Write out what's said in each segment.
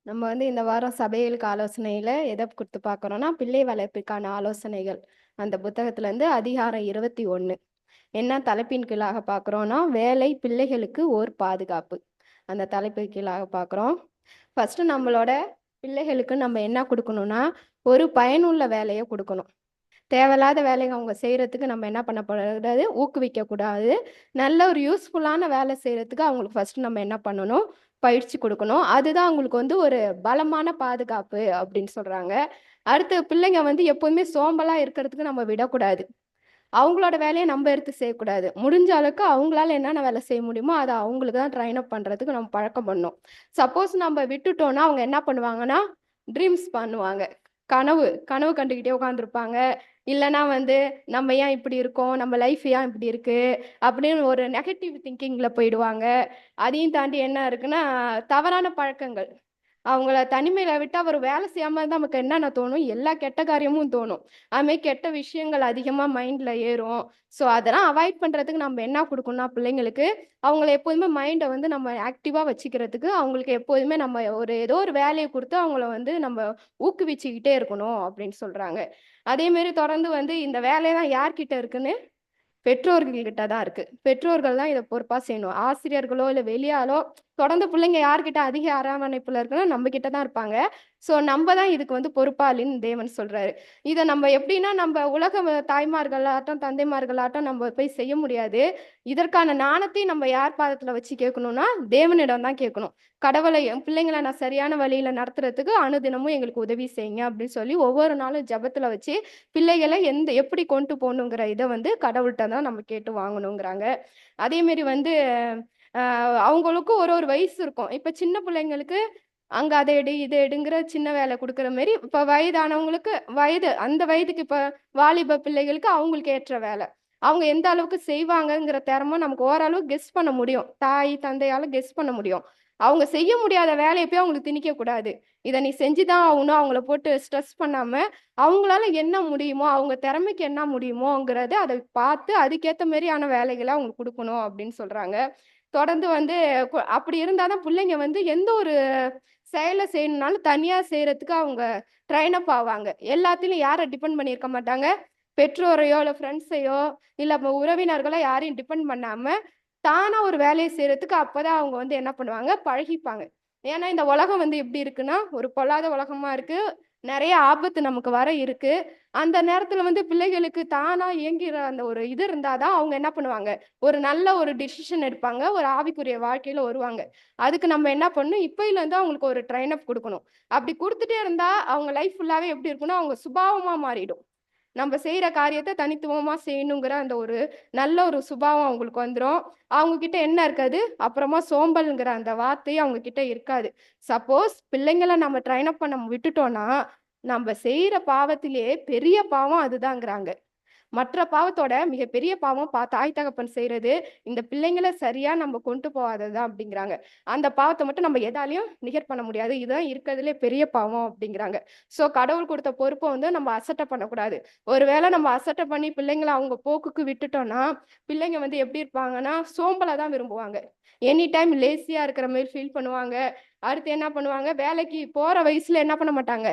நம்ம இந்த வாரம் சபைகளுக்கு ஆலோசனையில எதை கொடுத்து பார்க்குறோம்னா, பிள்ளை வளர்ப்பிற்கான ஆலோசனைகள். அந்த புத்தகத்திலேருந்து அதிகாரம் 21. என்ன தலைப்பின் கீழாக பார்க்குறோம்னா, வேலை பிள்ளைகளுக்கு ஓர் பாதுகாப்பு. அந்த தலைப்பின் கீழாக பார்க்குறோம். ஃபர்ஸ்ட்டு நம்மளோட பிள்ளைகளுக்கு நம்ம என்ன கொடுக்கணும்னா, ஒரு பயனுள்ள வேலையை கொடுக்கணும். தேவையில்லாத வேலையை அவங்க செய்கிறதுக்கு நம்ம என்ன பண்ணக்கூடாது, ஊக்குவிக்கக்கூடாது. நல்ல ஒரு யூஸ்ஃபுல்லான வேலை செய்கிறதுக்கு அவங்களுக்கு ஃபர்ஸ்ட் நம்ம என்ன பண்ணணும், பயிற்சி கொடுக்கணும். அதுதான் அவங்களுக்கு ஒரு பலமான பாதுகாப்பு அப்படின்னு சொல்கிறாங்க. அடுத்து பிள்ளைங்க எப்போதுமே சோம்பலாக இருக்கிறதுக்கு நம்ம விடக்கூடாது. அவங்களோட வேலையை நம்ம எடுத்து செய்யக்கூடாது. முடிஞ்ச அளவுக்கு அவங்களால என்னென்ன வேலை செய்ய முடியுமோ அதை அவங்களுக்கு தான் ட்ரைன் அப் பண்ணுறதுக்கு நம்ம பழக்கம் பண்ணணும். சப்போஸ் நம்ம விட்டுட்டோம்னா அவங்க என்ன பண்ணுவாங்கன்னா, ட்ரீம்ஸ் பண்ணுவாங்க. கனவு கனவு கண்டுக்கிட்டே உட்காந்துருப்பாங்க. இல்லைன்னா நம்ம ஏன் இப்படி இருக்கோம், நம்ம லைஃப் ஏன் இப்படி இருக்கு அப்படின்னு ஒரு நெகட்டிவ் திங்கிங்கில் போயிடுவாங்க. அதையும் தாண்டி என்ன இருக்குன்னா, தவறான பழக்கங்கள். அவங்கள தனிமையில விட்டா ஒரு வேலை செய்யாம இருந்தா நமக்கு என்னென்ன தோணும், எல்லா கெட்ட காரியமும் தோணும். அதுமாரி கெட்ட விஷயங்கள் அதிகமா மைண்ட்ல ஏறும். ஸோ அதெல்லாம் அவாய்ட் பண்றதுக்கு நம்ம என்ன குடுக்கணும்னா பிள்ளைங்களுக்கு, அவங்கள எப்போதுமே மைண்ட நம்ம ஆக்டிவா வச்சுக்கிறதுக்கு, அவங்களுக்கு எப்போதுமே நம்ம ஏதோ ஒரு வேலைய குடுத்து அவங்கள நம்ம ஊக்குவிச்சுக்கிட்டே இருக்கணும் அப்படின்னு சொல்றாங்க. அதேமாரி தொடர்ந்து இந்த வேலையெல்லாம் யார்கிட்ட இருக்குன்னு பெற்றோர்கள் கிட்ட தான் இருக்கு. பெற்றோர்கள் தான் இத பொறுப்பா செய்யணும். ஆசிரியர்களோ, இல்ல வெளியாளோ தொடர்ந்து பிள்ளைங்க யார்கிட்ட அதிக அரவணைப்புல இருக்குன்னா, நம்ம கிட்ட தான் இருப்பாங்க. ஸோ நம்ப தான் இதுக்கு பொறுப்பாளின்னு தேவன் சொல்றாரு. இத நம்ம எப்படின்னா, நம்ப உலக தாய்மார்களாட்டம், தந்தைமார்களாட்டம் நம்ம போய் செய்ய முடியாது. இதற்கான ஞானத்தையும் நம்ம யார் பாதத்துல வச்சு கேட்கணும்னா, தேவனிடம் தான் கேட்கணும். கடவுளை என் பிள்ளைங்கள நான் சரியான வழியில நடத்துறதுக்கு அனுதினமும் எங்களுக்கு உதவி செய்யுங்க அப்படின்னு சொல்லி ஒவ்வொரு நாளும் ஜெபத்துல வச்சு பிள்ளைகளை எப்படி கொண்டு போகணுங்கிற இதை கடவுள்கிட்ட தான் நம்ம கேட்டு வாங்கணுங்கிறாங்க. அதே மாரி அவங்களுக்கும் ஒரு ஒரு வயசு இருக்கும். இப்ப சின்ன பிள்ளைங்களுக்கு அங்க அதை எடு இதை எடுங்கிற சின்ன வேலை கொடுக்குற மாரி, இப்ப வயதானவங்களுக்கு அந்த வயதுக்கு இப்ப வாலிப பிள்ளைகளுக்கு அவங்களுக்கு ஏற்ற வேலை. அவங்க எந்த அளவுக்கு செய்வாங்கங்கிற திறமை நமக்கு ஓரளவு கெஸ் பண்ண முடியும். தாய் தந்தையால கெஸ் பண்ண முடியும். அவங்க செய்ய முடியாத வேலையை போய் அவங்களுக்கு திணிக்க கூடாது. இதை நீ செஞ்சுதான் ஆகணும், அவங்கள போட்டு ஸ்ட்ரெஸ் பண்ணாம அவங்களால என்ன முடியுமோ, அவங்க திறமைக்கு என்ன முடியுமோங்கிறத அதை பார்த்து அதுக்கேத்த மாரியான வேலைகள அவங்களுக்கு குடுக்கணும் அப்படின்னு சொல்றாங்க. தொடர்ந்து அப்படி இருந்தா தான் பிள்ளைங்க எந்த ஒரு செயல செய்யணும்னாலும் தனியா செய்றதுக்கு அவங்க ட்ரெயின் அப் ஆவாங்க. எல்லாத்துலயும் யார டிபெண்ட் பண்ணியிருக்க மாட்டாங்க. பெற்றோரையோ, இல்ல ஃப்ரெண்ட்ஸையோ, இல்ல உறவினர்களோ யாரையும் டிபெண்ட் பண்ணாம, தானா ஒரு வேலைய செய்றதுக்கு அப்பதான் அவங்க என்ன பண்ணுவாங்க, பழகிப்பாங்க. ஏன்னா இந்த உலகம் எப்படி இருக்குன்னா, ஒரு பொல்லாத உலகமா இருக்கு. நெறைய ஆபத்து நமக்கு வர இருக்கு. அந்த நேரத்துல பிள்ளைகளுக்கு தானா இயங்கிற அந்த ஒரு இது இருந்தா தான் அவங்க என்ன பண்ணுவாங்க, ஒரு நல்ல ஒரு டிசிஷன் எடுப்பாங்க. ஒரு ஆவிக்குரிய வாழ்க்கையில வருவாங்க. அதுக்கு நம்ம என்ன பண்ணணும், இப்பயிலருந்து அவங்களுக்கு ஒரு ட்ரெயின் அப் குடுக்கணும். அப்படி குடுத்துட்டே இருந்தா, அவங்க லைஃப் ஃபுல்லாவே எப்படி இருக்கும்னா, அவங்க சுபாவமா மாறிடும். நம்ம செய்யற காரியத்த தனித்துவமா செய்யணுங்கிற அந்த ஒரு நல்ல ஒரு சுபாவம் அவங்களுக்கு வந்துரும். அவங்க கிட்ட என்ன இருக்காது, அப்புறமா சோம்பல்ங்கிற அந்த வார்த்தையே அவங்க கிட்ட இருக்காது. சப்போஸ் பிள்ளைங்கள நம்ம ட்ரெயின் அப் பண்ண விட்டுட்டோம்னா, நம்ம செய்யற பாவத்திலேயே பெரிய பாவம் அதுதாங்கிறாங்க. மற்ற பாவத்தோட மிகப்பெரிய பாவம் தாய் தகப்பன் செய்யறது, இந்த பிள்ளைங்கள சரியா நம்ம கொண்டு போகாததுதான் அப்படிங்கிறாங்க. அந்த பாவத்த மட்டும் நம்ம எதாலயும் நிகர் பண்ண முடியாது. இதுதான் இருக்கிறதுலே பெரிய பாவம் அப்படிங்கிறாங்க. ஸோ கடவுள் குடுத்த பொறுப்ப நம்ம அசட்டை பண்ணக்கூடாது. ஒருவேளை நம்ம அசட்டை பண்ணி பிள்ளைங்கள அவங்க போக்குக்கு விட்டுட்டோம்னா, பிள்ளைங்க எப்படி இருப்பாங்கன்னா, சோம்பல தான் விரும்புவாங்க. எனி டைம் லேசியா இருக்கிற மாரி ஃபீல் பண்ணுவாங்க. அடுத்து என்ன பண்ணுவாங்க, வேலைக்கு போற வயசுல என்ன பண்ண மாட்டாங்க,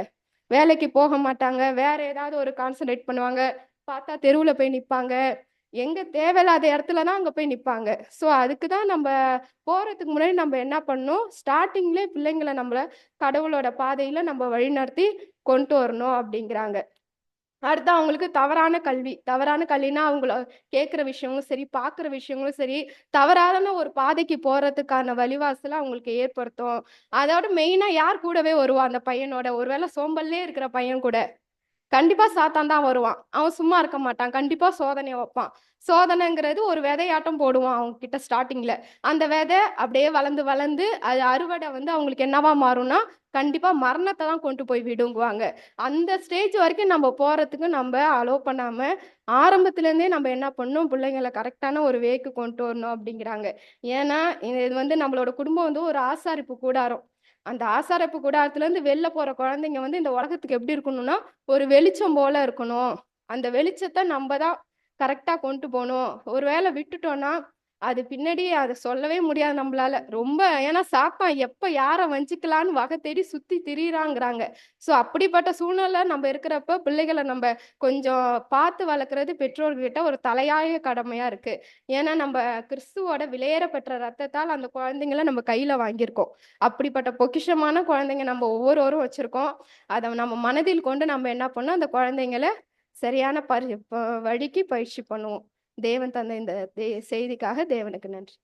வேலைக்கு போக மாட்டாங்க. வேற ஏதாவது ஒரு கான்சன்ட்ரேட் பண்ணுவாங்க. பார்த்தா தெருவுல போய் நிப்பாங்க. எங்க தேவையில்லாத இடத்துல தான் அங்க போய் நிப்பாங்க. ஸோ அதுக்கு தான் போறதுக்கு முன்னாடி நம்ம என்ன பண்ணணும், ஸ்டார்ட்டிங்லயே பிள்ளைங்கள நம்மள கடவுளோட பாதையில நம்ம வழிநடத்தி கொண்டு வரணும் அப்படிங்கிறாங்க. அடுத்து அவங்களுக்கு தவறான கல்வி. தவறான கல்வின்னா அவங்கள கேட்கிற விஷயங்களும் சரி, பார்க்குற விஷயங்களும் சரி, தவறான ஒரு பாதைக்கு போறதுக்கான வழிவாசல அவங்களுக்கு ஏற்படுத்தும். அதோட மெயினா யார் கூடவே வருவா அந்த பையனோட? ஒருவேளை சோம்பல்லே இருக்கிற பையன் கூட கண்டிப்பா சாத்தான் தான் வருவான். அவன் சும்மா இருக்க மாட்டான். கண்டிப்பா சோதனைய வப்பான். சோதனைங்கிறது ஒரு விதையாட்டம் போடுவான் அவங்க கிட்ட ஸ்டார்ட்டிங்ல. அந்த விதை அப்படியே வளர்ந்து வளர்ந்து அது அறுவடை அவங்களுக்கு என்னவா மாறும்னா, கண்டிப்பா மரணத்த தான் கொண்டு போய் விடுங்குவாங்க. அந்த ஸ்டேஜ் வரைக்கும் நம்ம போறதுக்கு நம்ப அலோவ் பண்ணாம, ஆரம்பத்துலேருந்தே நம்ம என்ன பண்ணணும், பிள்ளைங்கள கரெக்ட்டான ஒரு வேக்கு கொண்டு வரணும் அப்படிங்கிறாங்க. ஏன்னா, இது நம்மளோட குடும்பம் ஒரு ஆசாரிப்பு கூடாரம். அந்த ஆசாரிப்பு கூடாரத்துலேருந்து வெளில போற குழந்தைங்க இந்த உலகத்துக்கு எப்படி இருக்கணும்னா, ஒரு வெளிச்சம் போல இருக்கணும். அந்த வெளிச்சத்த நம்ப தான் கரெக்ட்டா கொண்டு போணும். ஒரு வேள விட்டுட்டோம்னா, அது பின்னாடி அத சொல்லவே முடியாது நம்மளால. ரொம்ப ஏன்னா சாத்தான் எப்ப யார வஞ்சிக்கலான்னு வகை தேடி சுத்தி திரியிறாங்கிறாங்க. அப்படிப்பட்ட சூழ்நிலை நம்ம இருக்கிறப்ப, பிள்ளைகள நம்ப கொஞ்சம் பார்த்து வளர்க்கறது பெற்றோர்கிட்ட ஒரு தலையாய கடமையா இருக்கு. ஏன்னா நம்ப கிறிஸ்துவோட விலையேற பெற்ற ரத்தத்தால் அந்த குழந்தைங்கள நம்ம கையில வாங்கியிருக்கோம். அப்படிப்பட்ட பொக்கிஷமான குழந்தைங்க நம்ம ஒவ்வொருவரும் வச்சிருக்கோம். அத நம்ம மனதில் கொண்டு நம்ம என்ன பண்ணணும், அந்த குழந்தைங்கள சரியான வழிக்கு பயிற்சி பண்ணுவோம். தேவன் தந்த இந்த செய்திக்காக தேவனுக்கு நன்றி.